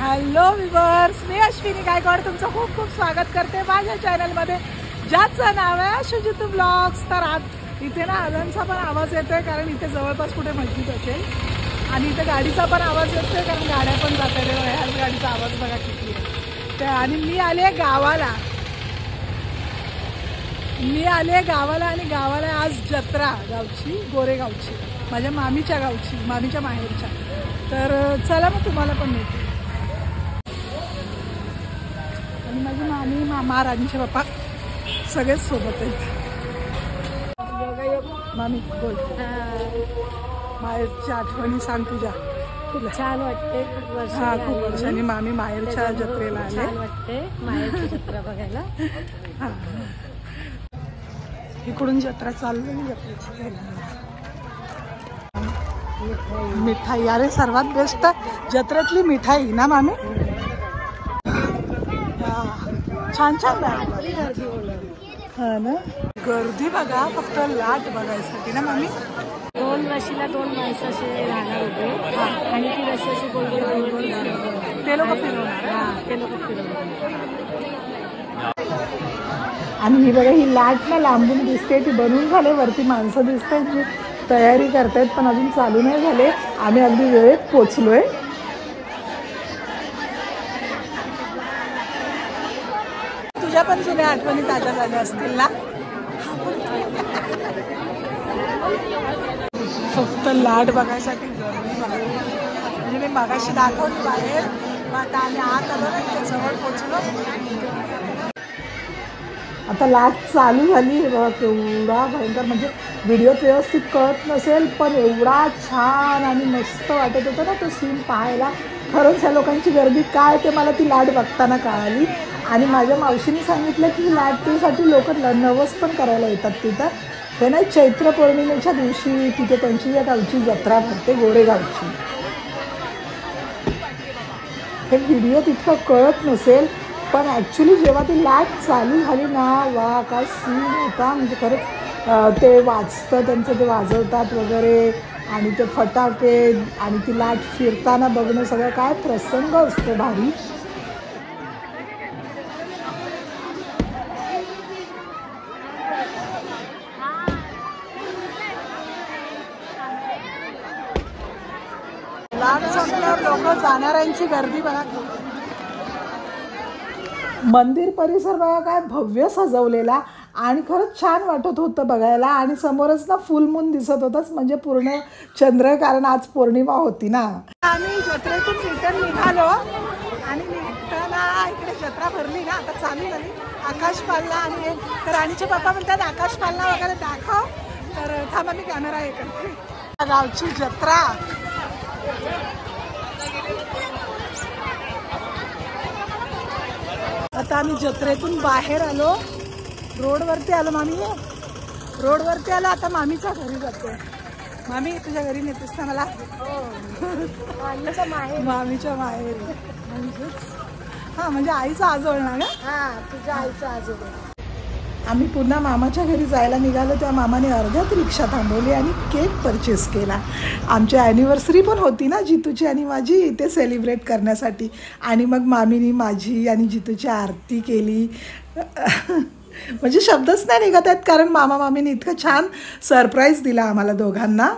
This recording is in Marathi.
हॅलो व्ह्यूअर्स, मी अश्विनी गायकवाड तुमचं खूप खूप स्वागत करते माझ्या चॅनलमध्ये, ज्याचं नाव आहे शुजितू ब्लॉग्स. तर आज इथे ना अजानचा पण आवाज येतोय, कारण इथे जवळपास कुठे मस्जिद असेल. आणि इथे गाडीचा पण आवाज येतोय, कारण गाड्या पण जात आहेत. ह्याच गाडीचा आवाज बघा किती आहे. आणि मी आले गावाला आणि गावाला आज जत्रा गावची, गोरेगावची, माझ्या मामीच्या गावची, मामीच्या माहेरच्या. तर चला मग तुम्हाला पण मिळते. आणि माझी मामी, मामा, राणीचे बाप्पा सगळेच सोबत आहेत. मामी बोल, माहेरच्या आठवणी सांग तुझ्या. छान वाटते, खूप वर्ष. हा, खूप वर्षांनी मामी माहेरच्या जत्रेला आले. छान वाटते माहेरची जत्रा बघायला. हा, इकडून जत्रा चालू जत्रेची. मिठाई, अरे सर्वात बेस्ट जत्रेतली मिठाई ना मामी. छान छान हा ना. गर्दी बघा, फक्त लाट बघायसाठी ना मामी. दोन रशीला दोन माणसं असे राहणार होते आणि ती रशी अशी गोल गोल गोल गोल ते लोक फिरवणार. ते लोक फिरवणार. आणि ही बघा, ही लाट ना लांबून दिसते, ती बनवून झाले. वरती माणसं दिसत आहेत जी तयारी करतायत, पण अजून चालू नाही झाले. आम्ही अगदी वेळेत पोचलोय. तुझ्या पण जुन्या आठवणी ताज्या झाल्या असतील ना. फक्त लाट बघायसाठी गर्दी बघा. म्हणजे मी मगाशी दाखवली बाहेर, मग आता आम्ही आत आलो ना, जवळ पोचलो. आता लाट चालू झाली बघा. केवढा भयंकर, म्हणजे व्हिडिओत व्यवस्थित कळत नसेल, पण एवढा छान आणि मस्त वाटत होतं ना तो सीन पाहायला. खरंच ह्या लोकांची गर्दी काय ते मला ती लाट बघताना कळाली. आणि माझ्या मावशीने सांगितलं की लाटेसाठी लोक नवस पण करायला येतात तिथं. हे नाही, चैत्र पौर्णिमेच्या दिवशी तिथे त्यांची या गावची जत्रा भरते, गोरेगावची. हे व्हिडिओ तितकं कळत नसेल, पण ॲक्च्युली जेव्हा ती लाट चालू झाली ना, वा काय सीन होता. म्हणजे खरंच ते वाजतं, त्यांचं ते वाजवतात वगैरे, आणि ते फटाके आणि ती लाट फिरताना बघणं, सगळं काय प्रसंग असतो भारी. लाट संपल्यावर लोक जाणाऱ्यांची गर्दी बघा. मंदिर परिसर बघा काय भव्य सजवलेला, आणि खरंच छान वाटत होतं बघायला. आणि समोरच ना फुल मून दिसत होतंच, म्हणजे पूर्ण चंद्र, कारण आज पौर्णिमा होती ना. आम्ही जत्रेतून रिटर्न निघालो, आणि निघताना इकडे जत्रा भरली ना, आता चालू झाली आकाशपालना. आणि राणीचे बाप्पा म्हणतात आकाशपालना वगैरे दाखव. तर थांबा, मी कॅमेरा हे करते. गावची जत्रा. आता आम्ही जत्रेतून बाहेर आलो, रोडवरती आलो. मामी रोडवरती आलो. आता मामीच्या घरी जातो. मामी, तुझ्या घरी नेतेस ना मला? मामीच्या माहेरी. म्हणजेच हा, म्हणजे आईचा आजोळ ना ग. हा, तुझ्या आईचा आजोबा. आम्ही पुन्हा मामाच्या घरी जायला निघालो, तेव्हा मामाने अर्ध्यात रिक्षा थांबवली आणि केक परचेस केला. आमची ॲनिव्हर्सरी पण होती ना जितूची आणि माझी, ते सेलिब्रेट करण्यासाठी. आणि मग मामीनी माझी आणि जितूची आरती केली. म्हणजे शब्दच नाही निघत आहेत, कारण मामा मामीने इतकं छान सरप्राईज दिला आम्हाला दोघांना.